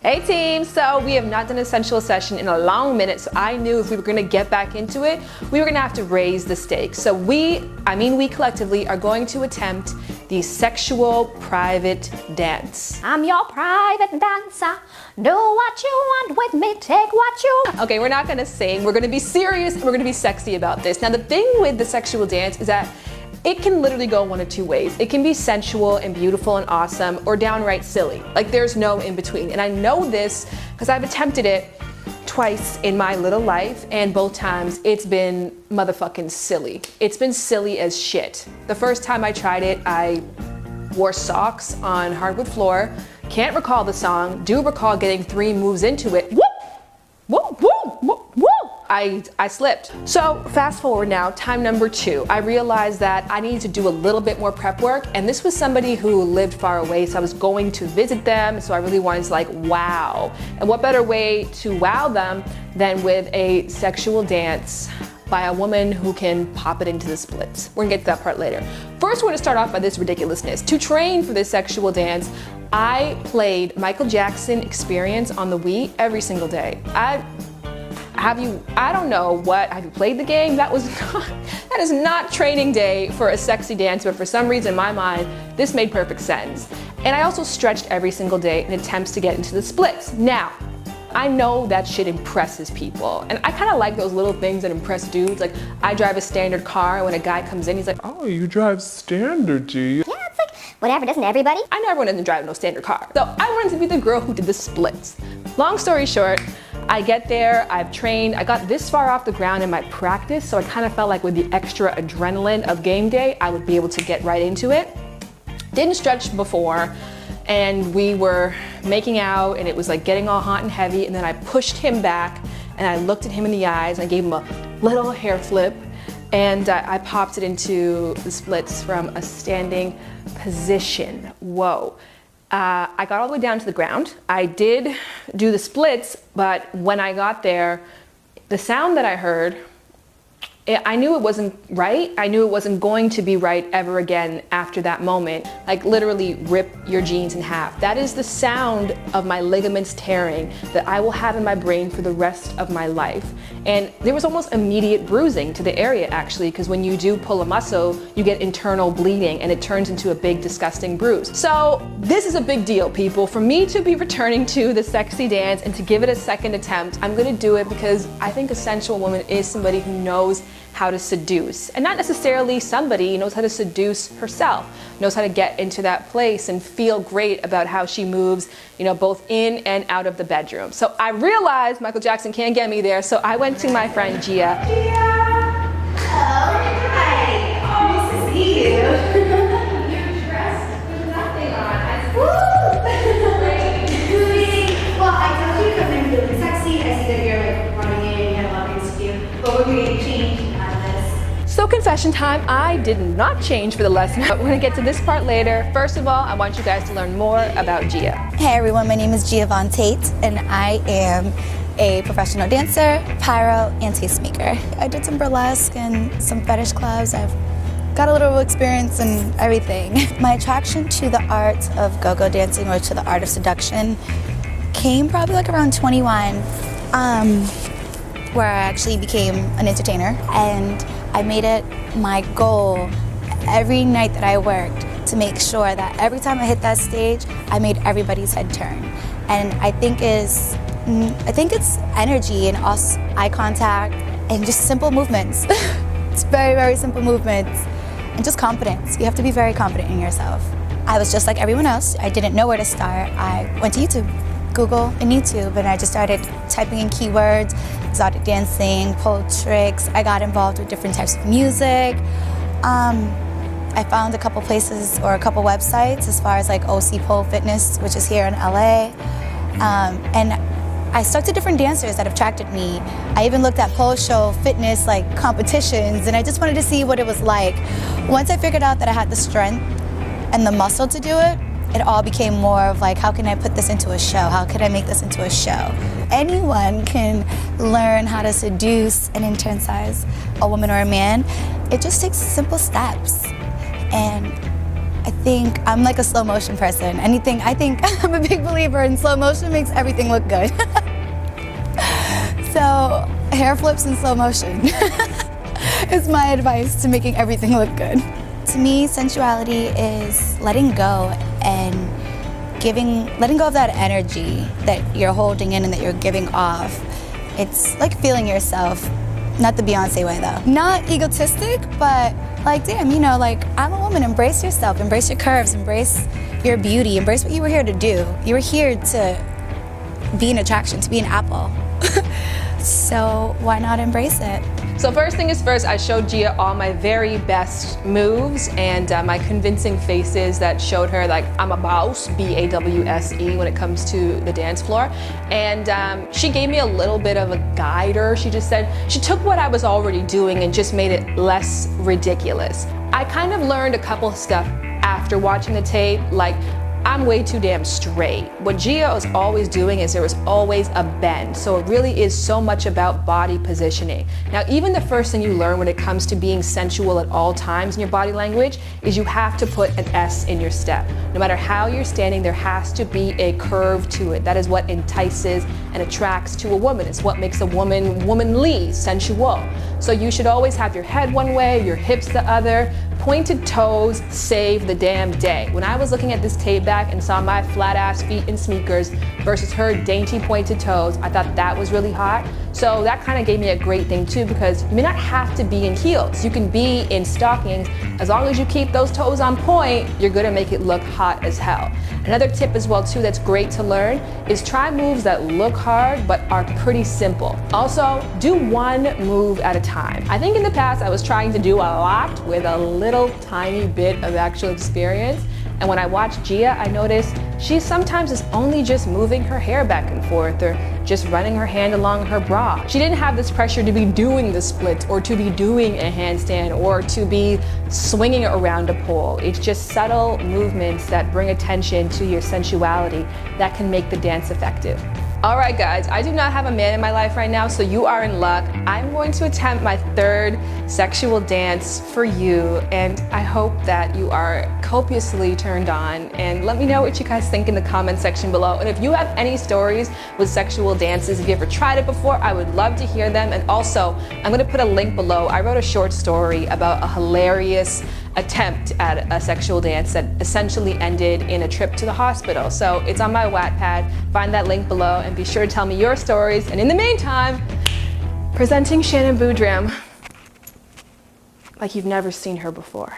Hey team, so we have not done a sensual session in a long minute, so I knew if we were gonna get back into it, we were gonna have to raise the stakes. So we collectively are going to attempt the sexual private dance. I'm your private dancer. Do what you want with me, take what you... Okay, we're not gonna sing, we're gonna be serious, and we're gonna be sexy about this. Now the thing with the sexual dance is that it can literally go one of two ways. It can be sensual and beautiful and awesome, or downright silly. Like there's no in between. And I know this because I've attempted it twice in my little life, and both times it's been motherfucking silly. It's been silly as shit. The first time I tried it, I wore socks on hardwood floor. Can't recall the song, do recall getting 3 moves into it. Whoop! Whoop, whoop, whoop, whoop! I slipped. So fast forward now, time number 2. I realized that I needed to do a little bit more prep work, and this was somebody who lived far away, so I was going to visit them, so I really wanted to like wow. And what better way to wow them than with a sexual dance by a woman who can pop it into the splits. We're gonna get to that part later. First, we're gonna start off by this ridiculousness. To train for this sexual dance, I played Michael Jackson Experience on the Wii every single day. I don't know what, have you played the game? That is not training day for a sexy dance, but for some reason in my mind, this made perfect sense. And I also stretched every single day in attempts to get into the splits. Now, I know that shit impresses people, and I kind of like those little things that impress dudes. Like, I drive a standard car, and when a guy comes in, he's like, oh, you drive standard, do you? Yeah, it's like, whatever, doesn't everybody? I know everyone doesn't drive no standard car. So I wanted to be the girl who did the splits. Long story short, I get there, I've trained, I got this far off the ground in my practice, so I kind of felt like with the extra adrenaline of game day, I would be able to get right into it. Didn't stretch before, and we were making out, and it was like getting all hot and heavy, and then I pushed him back, and I looked at him in the eyes, and I gave him a little hair flip, and I popped it into the splits from a standing position. Whoa. I got all the way down to the ground. I did do the splits, but when I got there, the sound that I heard, I knew it wasn't right. I knew it wasn't going to be right ever again after that moment. Like literally rip your jeans in half. That is the sound of my ligaments tearing that I will have in my brain for the rest of my life. And there was almost immediate bruising to the area actually, because when you do pull a muscle, you get internal bleeding and it turns into a big disgusting bruise. So this is a big deal, people. For me to be returning to the sexy dance and to give it a second attempt, I'm gonna do it because I think a sensual woman is somebody who knows how to seduce, and not necessarily somebody who knows how to seduce herself, knows how to get into that place and feel great about how she moves, you know, both in and out of the bedroom. So I realized Michael Jackson can't get me there, so I went to my friend Gia. Gia! Oh, hi! Oh, nice to see you. You're dressed with nothing on. Woo! Well, I told you to come in really sexy. I see that you're like running in, you have a lot of things to do, but we're going to change. So confession time, I did not change for the lesson. We're gonna get to this part later. First of all, I want you guys to learn more about Gia. Hey everyone, my name is Gia Von Tate, and I am a professional dancer, pyro, and tastemaker. I did some burlesque and some fetish clubs. I've got a little experience in everything. My attraction to the art of go-go dancing, or to the art of seduction, came probably like around 21, where I actually became an entertainer, and I made it my goal every night that I worked to make sure that every time I hit that stage, I made everybody's head turn. And I think it's energy and eye contact and just simple movements. It's very, very simple movements, and just confidence. You have to be very confident in yourself. I was just like everyone else. I didn't know where to start. I went to YouTube, Google and YouTube, and I just started typing in keywords, exotic dancing, pole tricks. I got involved with different types of music. I found a couple places or a couple websites as far as like OC Pole Fitness, which is here in LA. And I stuck to different dancers that attracted me. I even looked at pole show fitness like competitions, and I just wanted to see what it was like. Once I figured out that I had the strength and the muscle to do it, it all became more of like, how can I put this into a show? How can I make this into a show? Anyone can learn how to seduce and internalize a woman or a man. It just takes simple steps. And I think I'm like a slow motion person. I think I'm a big believer in slow motion makes everything look good. So hair flips in slow motion is my advice to making everything look good. To me, sensuality is letting go and letting go of that energy that you're holding in and that you're giving off. It's like feeling yourself, not the Beyonce way though. Not egotistic, but like, damn, you know, like, I'm a woman, embrace yourself, embrace your curves, embrace your beauty, embrace what you were here to do. You were here to be an attraction, to be an apple. So why not embrace it? So first thing is first, I showed Gia all my very best moves and my convincing faces that showed her like I'm a boss, B-A-W-S-E, when it comes to the dance floor. And she gave me a little bit of a guider. She just said, she took what I was already doing and just made it less ridiculous. I kind of learned a couple of stuff after watching the tape, like I'm way too damn straight. What Gia was always doing is there was always a bend. So it really is so much about body positioning. Now, even the first thing you learn when it comes to being sensual at all times in your body language is you have to put an S in your step. No matter how you're standing, there has to be a curve to it. That is what entices and attracts to a woman. It's what makes a woman womanly, sensual. So you should always have your head one way, your hips the other. Pointed toes save the damn day. When I was looking at this tape back and saw my flat ass feet in sneakers versus her dainty pointed toes, I thought that was really hot. So that kind of gave me a great thing too, because you may not have to be in heels. You can be in stockings. As long as you keep those toes on point, you're gonna make it look hot as hell. Another tip as well too that's great to learn is try moves that look hard but are pretty simple. Also, do one move at a time. I think in the past I was trying to do a lot with a little tiny bit of actual experience. And when I watched Gia, I noticed she sometimes is only just moving her hair back and forth or just running her hand along her bra. She didn't have this pressure to be doing the splits or to be doing a handstand or to be swinging around a pole. It's just subtle movements that bring attention to your sensuality that can make the dance effective. All right, guys, I do not have a man in my life right now, so you are in luck. I'm going to attempt my third sexual dance for you, and I hope that you are copiously turned on. And let me know what you guys think in the comment section below. And if you have any stories with sexual dances, if you ever tried it before, I would love to hear them. And also, I'm going to put a link below. I wrote a short story about a hilarious attempt at a sexual dance that essentially ended in a trip to the hospital. So it's on my Wattpad. Find that link below and be sure to tell me your stories. And in the meantime, presenting Shannon Boodram like you've never seen her before.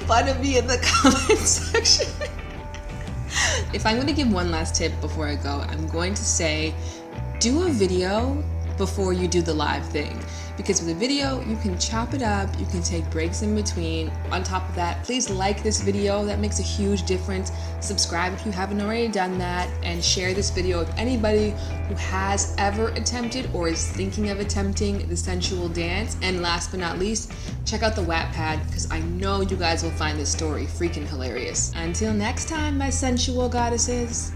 Fun of me in the comment section. If I'm going to give one last tip before I go, I'm going to say do a video before you do the live thing, because with a video you can chop it up, you can take breaks in between. On top of that, please like this video. That makes a huge difference. Subscribe if you haven't already done that, and share this video with anybody who has ever attempted or is thinking of attempting the sensual dance. And last but not least, check out the Wattpad, because I know you guys will find this story freaking hilarious. Until next time, my sensual goddesses.